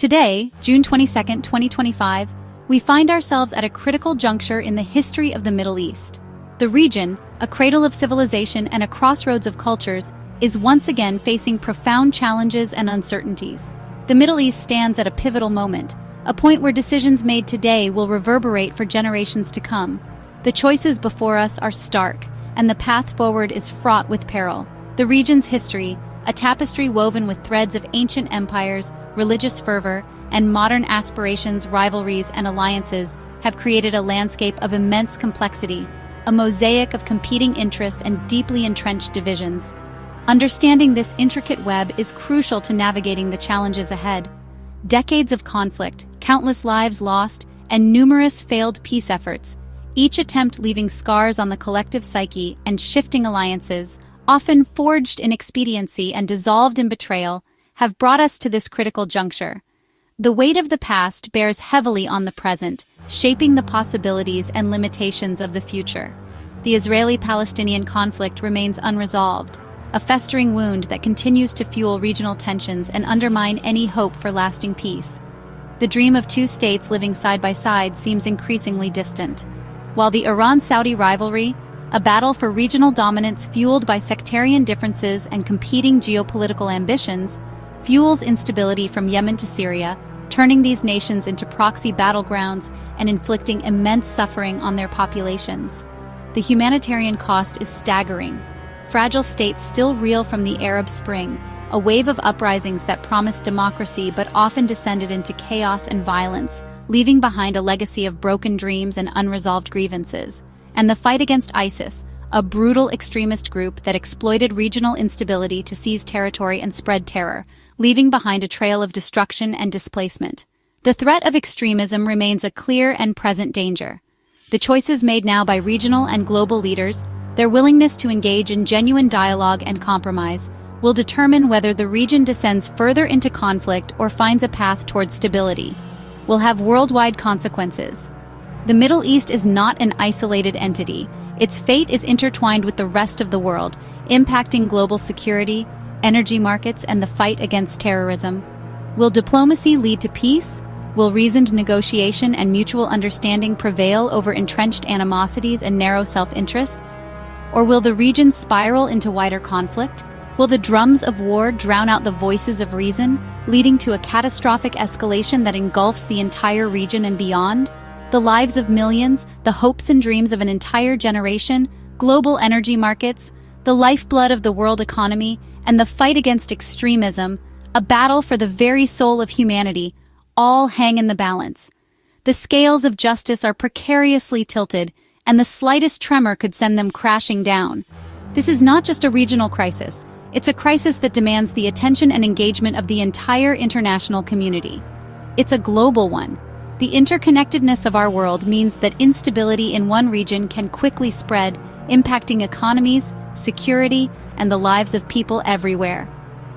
Today, June 22, 2025, we find ourselves at a critical juncture in the history of the Middle East. The region, a cradle of civilization and a crossroads of cultures, is once again facing profound challenges and uncertainties. The Middle East stands at a pivotal moment, a point where decisions made today will reverberate for generations to come. The choices before us are stark, and the path forward is fraught with peril. The region's history, a tapestry woven with threads of ancient empires, religious fervor, and modern aspirations, rivalries, and alliances, have created a landscape of immense complexity, a mosaic of competing interests and deeply entrenched divisions. Understanding this intricate web is crucial to navigating the challenges ahead. Decades of conflict, countless lives lost, and numerous failed peace efforts, each attempt leaving scars on the collective psyche, and shifting alliances, often forged in expediency and dissolved in betrayal, have brought us to this critical juncture. The weight of the past bears heavily on the present, shaping the possibilities and limitations of the future. The Israeli-Palestinian conflict remains unresolved, a festering wound that continues to fuel regional tensions and undermine any hope for lasting peace. The dream of two states living side by side seems increasingly distant, while the Iran-Saudi rivalry, a battle for regional dominance fueled by sectarian differences and competing geopolitical ambitions, fuels instability from Yemen to Syria, turning these nations into proxy battlegrounds and inflicting immense suffering on their populations. The humanitarian cost is staggering. Fragile states still reel from the Arab Spring, a wave of uprisings that promised democracy but often descended into chaos and violence, leaving behind a legacy of broken dreams and unresolved grievances. And the fight against ISIS, a brutal extremist group that exploited regional instability to seize territory and spread terror, leaving behind a trail of destruction and displacement. The threat of extremism remains a clear and present danger. The choices made now by regional and global leaders, their willingness to engage in genuine dialogue and compromise, will determine whether the region descends further into conflict or finds a path toward stability. Will have worldwide consequences. The Middle East is not an isolated entity. Its fate is intertwined with the rest of the world, impacting global security, energy markets, and the fight against terrorism. Will diplomacy lead to peace? Will reasoned negotiation and mutual understanding prevail over entrenched animosities and narrow self-interests? Or will the region spiral into wider conflict? Will the drums of war drown out the voices of reason, leading to a catastrophic escalation that engulfs the entire region and beyond? The lives of millions, the hopes and dreams of an entire generation, global energy markets, the lifeblood of the world economy, and the fight against extremism, a battle for the very soul of humanity, all hang in the balance. The scales of justice are precariously tilted, and the slightest tremor could send them crashing down. This is not just a regional crisis. It's a crisis that demands the attention and engagement of the entire international community. It's a global one. The interconnectedness of our world means that instability in one region can quickly spread, impacting economies, security, and the lives of people everywhere.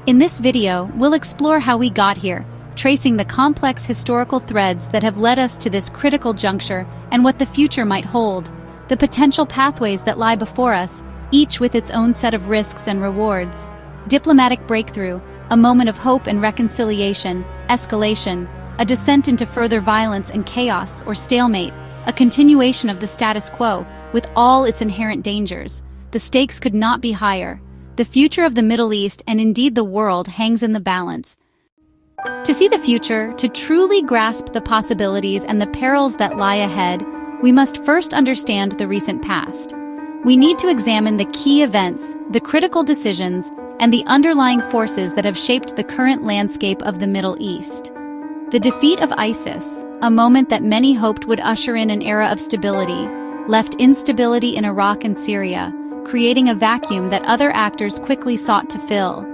In this video, we'll explore how we got here, tracing the complex historical threads that have led us to this critical juncture and what the future might hold, the potential pathways that lie before us, each with its own set of risks and rewards. Diplomatic breakthrough, a moment of hope and reconciliation, escalation, a descent into further violence and chaos, or stalemate, a continuation of the status quo, with all its inherent dangers. The stakes could not be higher. The future of the Middle East, and indeed the world, hangs in the balance. To see the future, to truly grasp the possibilities and the perils that lie ahead, we must first understand the recent past. We need to examine the key events, the critical decisions, and the underlying forces that have shaped the current landscape of the Middle East. The defeat of ISIS, a moment that many hoped would usher in an era of stability, left instability in Iraq and Syria, creating a vacuum that other actors quickly sought to fill.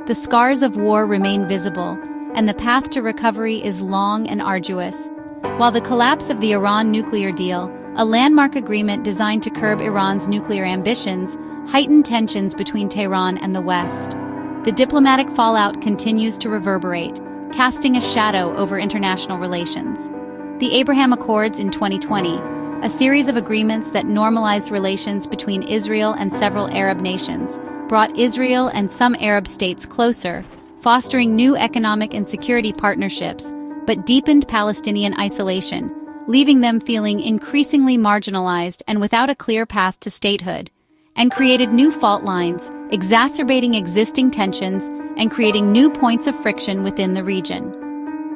The scars of war remain visible, and the path to recovery is long and arduous. While the collapse of the Iran nuclear deal, a landmark agreement designed to curb Iran's nuclear ambitions, heightened tensions between Tehran and the West. The diplomatic fallout continues to reverberate, casting a shadow over international relations. The Abraham Accords in 2020, a series of agreements that normalized relations between Israel and several Arab nations, brought Israel and some Arab states closer, fostering new economic and security partnerships, but deepened Palestinian isolation, leaving them feeling increasingly marginalized and without a clear path to statehood, and created new fault lines, exacerbating existing tensions and creating new points of friction within the region.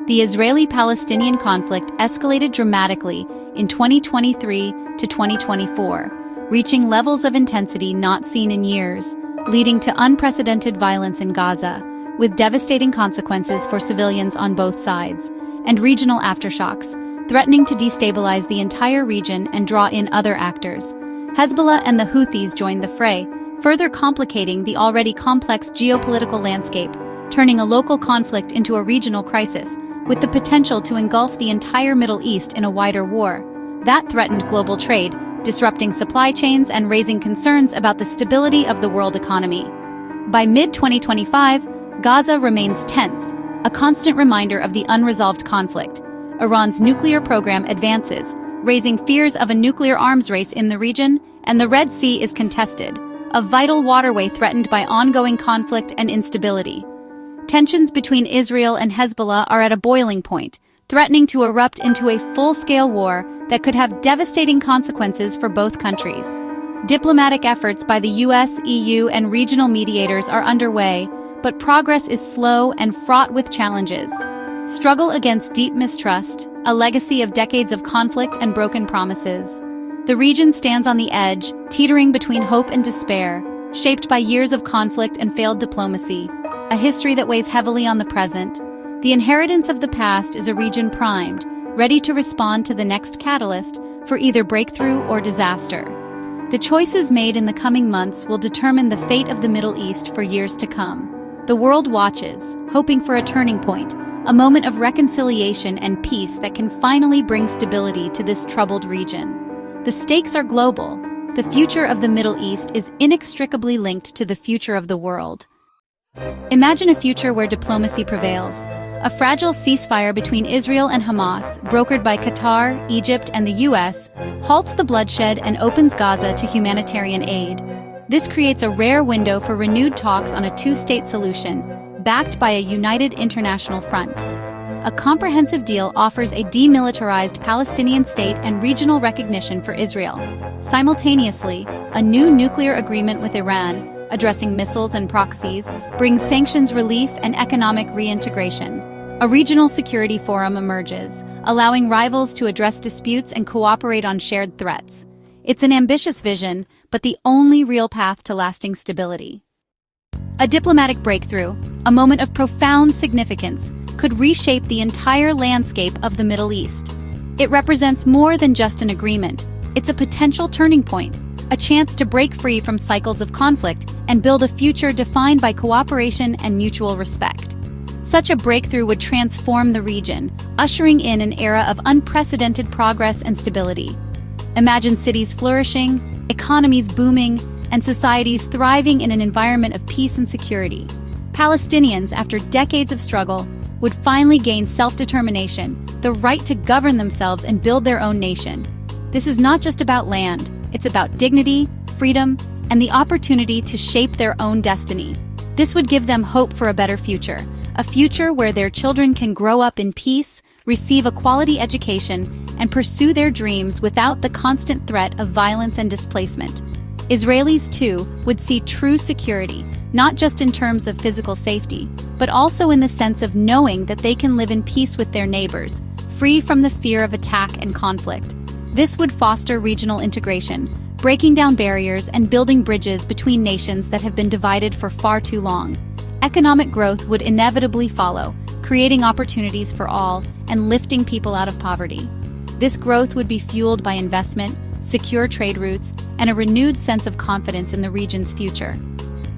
The Israeli-Palestinian conflict escalated dramatically in 2023 to 2024, reaching levels of intensity not seen in years, leading to unprecedented violence in Gaza, with devastating consequences for civilians on both sides, and regional aftershocks, threatening to destabilize the entire region and draw in other actors. Hezbollah and the Houthis joined the fray, further complicating the already complex geopolitical landscape, turning a local conflict into a regional crisis, with the potential to engulf the entire Middle East in a wider war. That threatened global trade, disrupting supply chains and raising concerns about the stability of the world economy. By mid-2025, Gaza remains tense, a constant reminder of the unresolved conflict. Iran's nuclear program advances, raising fears of a nuclear arms race in the region, and the Red Sea is contested, a vital waterway threatened by ongoing conflict and instability. Tensions between Israel and Hezbollah are at a boiling point, threatening to erupt into a full-scale war that could have devastating consequences for both countries. Diplomatic efforts by the US, EU, and regional mediators are underway, but progress is slow and fraught with challenges. Struggle against deep mistrust, a legacy of decades of conflict and broken promises. The region stands on the edge, teetering between hope and despair, shaped by years of conflict and failed diplomacy, a history that weighs heavily on the present. The inheritance of the past is a region primed, ready to respond to the next catalyst for either breakthrough or disaster. The choices made in the coming months will determine the fate of the Middle East for years to come. The world watches, hoping for a turning point, a moment of reconciliation and peace that can finally bring stability to this troubled region. The stakes are global. The future of the Middle East is inextricably linked to the future of the world. Imagine a future where diplomacy prevails. A fragile ceasefire between Israel and Hamas, brokered by Qatar, Egypt, and the US, halts the bloodshed and opens Gaza to humanitarian aid. This creates a rare window for renewed talks on a two-state solution, backed by a united international front. A comprehensive deal offers a demilitarized Palestinian state and regional recognition for Israel. Simultaneously, a new nuclear agreement with Iran, addressing missiles and proxies, brings sanctions relief and economic reintegration. A regional security forum emerges, allowing rivals to address disputes and cooperate on shared threats. It's an ambitious vision, but the only real path to lasting stability. A diplomatic breakthrough, a moment of profound significance, could reshape the entire landscape of the Middle East. It represents more than just an agreement. It's a potential turning point, a chance to break free from cycles of conflict and build a future defined by cooperation and mutual respect. Such a breakthrough would transform the region, ushering in an era of unprecedented progress and stability. Imagine cities flourishing, economies booming, and societies thriving in an environment of peace and security. Palestinians, after decades of struggle, would finally gain self-determination, the right to govern themselves and build their own nation. This is not just about land, it's about dignity, freedom, and the opportunity to shape their own destiny. This would give them hope for a better future, a future where their children can grow up in peace, receive a quality education, and pursue their dreams without the constant threat of violence and displacement. Israelis, too, would see true security, not just in terms of physical safety, but also in the sense of knowing that they can live in peace with their neighbors, free from the fear of attack and conflict. This would foster regional integration, breaking down barriers and building bridges between nations that have been divided for far too long. Economic growth would inevitably follow, creating opportunities for all and lifting people out of poverty. This growth would be fueled by investment, secure trade routes, and a renewed sense of confidence in the region's future.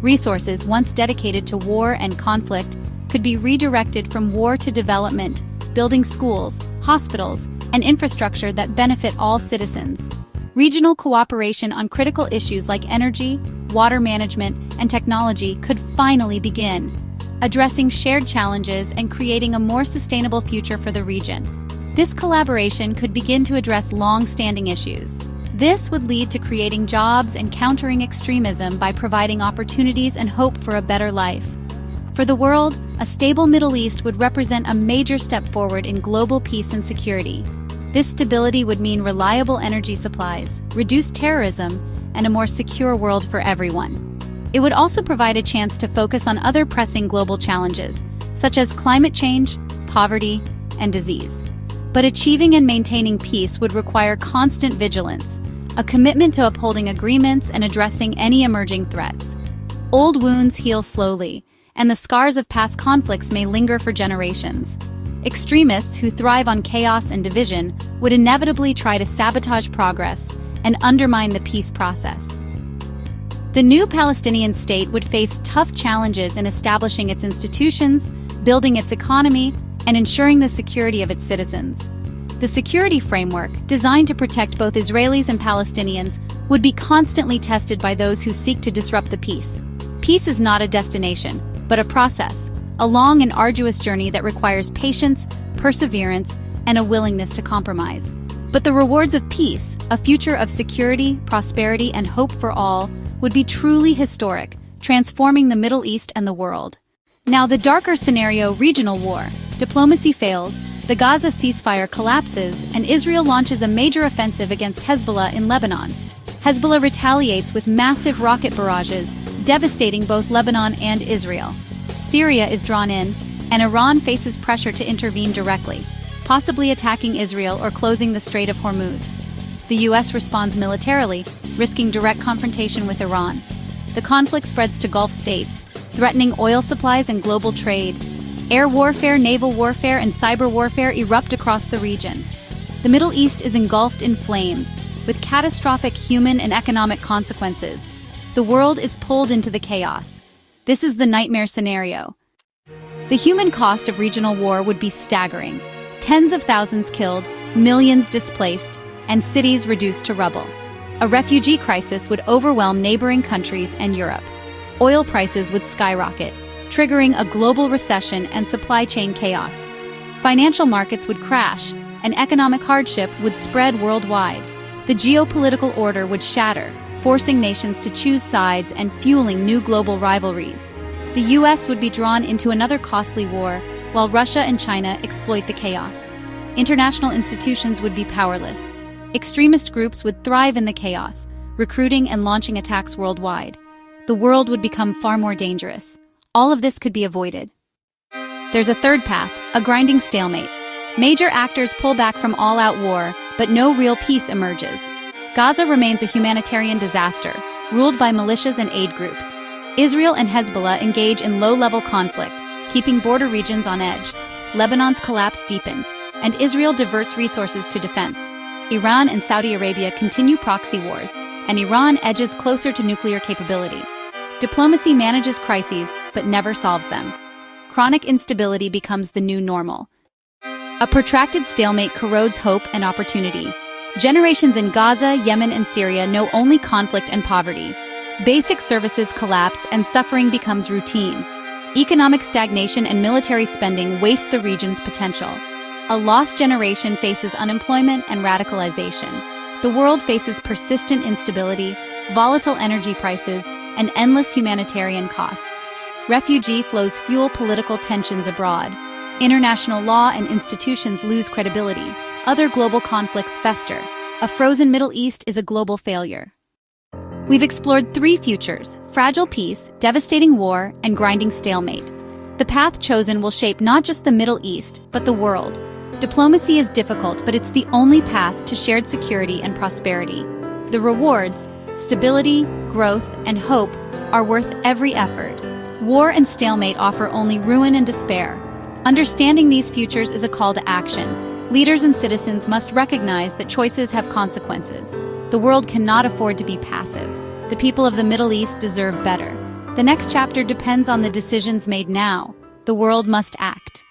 Resources once dedicated to war and conflict could be redirected from war to development, building schools, hospitals, and infrastructure that benefit all citizens. Regional cooperation on critical issues like energy, water management, and technology could finally begin, addressing shared challenges and creating a more sustainable future for the region. This collaboration could begin to address long-standing issues. This would lead to creating jobs and countering extremism by providing opportunities and hope for a better life. For the world, a stable Middle East would represent a major step forward in global peace and security. This stability would mean reliable energy supplies, reduced terrorism, and a more secure world for everyone. It would also provide a chance to focus on other pressing global challenges, such as climate change, poverty, and disease. But achieving and maintaining peace would require constant vigilance, a commitment to upholding agreements and addressing any emerging threats. Old wounds heal slowly, and the scars of past conflicts may linger for generations. Extremists who thrive on chaos and division would inevitably try to sabotage progress and undermine the peace process. The new Palestinian state would face tough challenges in establishing its institutions, building its economy, and ensuring the security of its citizens. The security framework, designed to protect both Israelis and Palestinians, would be constantly tested by those who seek to disrupt the peace. Peace is not a destination, but a process, a long and arduous journey that requires patience, perseverance, and a willingness to compromise. But the rewards of peace, a future of security, prosperity, and hope for all, would be truly historic, transforming the Middle East and the world. Now, the darker scenario: regional war. Diplomacy fails, the Gaza ceasefire collapses, and Israel launches a major offensive against Hezbollah in Lebanon. Hezbollah retaliates with massive rocket barrages, devastating both Lebanon and Israel. Syria is drawn in, and Iran faces pressure to intervene directly, possibly attacking Israel or closing the Strait of Hormuz. The U.S. responds militarily, risking direct confrontation with Iran. The conflict spreads to Gulf states, threatening oil supplies and global trade. Air warfare, naval warfare, and cyber warfare erupt across the region. The Middle East is engulfed in flames, with catastrophic human and economic consequences. The world is pulled into the chaos. This is the nightmare scenario. The human cost of regional war would be staggering. Tens of thousands killed, millions displaced, and cities reduced to rubble. A refugee crisis would overwhelm neighboring countries and Europe. Oil prices would skyrocket, triggering a global recession and supply chain chaos. Financial markets would crash, and economic hardship would spread worldwide. The geopolitical order would shatter, forcing nations to choose sides and fueling new global rivalries. The U.S. would be drawn into another costly war, while Russia and China exploit the chaos. International institutions would be powerless. Extremist groups would thrive in the chaos, recruiting and launching attacks worldwide. The world would become far more dangerous. All of this could be avoided. There's a third path, a grinding stalemate. Major actors pull back from all-out war, but no real peace emerges. Gaza remains a humanitarian disaster, ruled by militias and aid groups. Israel and Hezbollah engage in low-level conflict, keeping border regions on edge. Lebanon's collapse deepens, and Israel diverts resources to defense. Iran and Saudi Arabia continue proxy wars, and Iran edges closer to nuclear capability. Diplomacy manages crises, but never solves them. Chronic instability becomes the new normal. A protracted stalemate corrodes hope and opportunity. Generations in Gaza, Yemen, and Syria know only conflict and poverty. Basic services collapse and suffering becomes routine. Economic stagnation and military spending waste the region's potential. A lost generation faces unemployment and radicalization. The world faces persistent instability, volatile energy prices, and endless humanitarian costs. Refugee flows fuel political tensions abroad. International law and institutions lose credibility. Other global conflicts fester. A frozen Middle East is a global failure. We've explored three futures: fragile peace, devastating war, and grinding stalemate. The path chosen will shape not just the Middle East, but the world. Diplomacy is difficult, but it's the only path to shared security and prosperity. The rewards, stability, growth, and hope, are worth every effort. War and stalemate offer only ruin and despair. Understanding these futures is a call to action. Leaders and citizens must recognize that choices have consequences. The world cannot afford to be passive. The people of the Middle East deserve better. The next chapter depends on the decisions made now. The world must act.